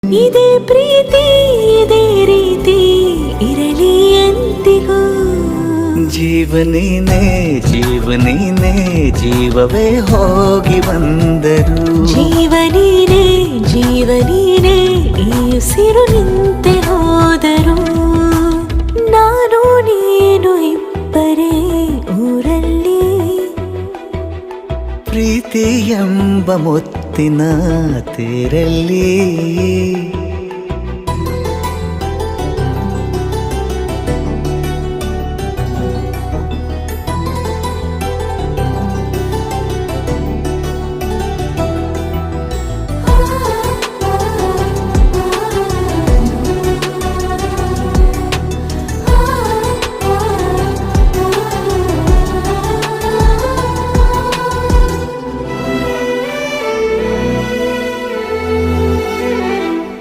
ಇದೇ ಪ್ರೀತಿ ಇದೇ ರೀತಿ ಇರಲಿ ಎಂದಿಗೂ. ಜೀವನೇನೆ ಜೀವನೇನೆ ಜೀವವೇ ಹೋಗಿ ಬಂದರು. ಜೀವನೀನೇ ಜೀವನೀನೇ ಈ ಉಸಿರು ನಿಂತೆ ಹೋದರು. ನಾನು ನೀನು ಇಬ್ಬರೇ ಊರಲ್ಲಿ. ಪ್ರೀತಿ ಎಂಬ ಮುತ್ತಿನ ತೇರಲ್ಲಿ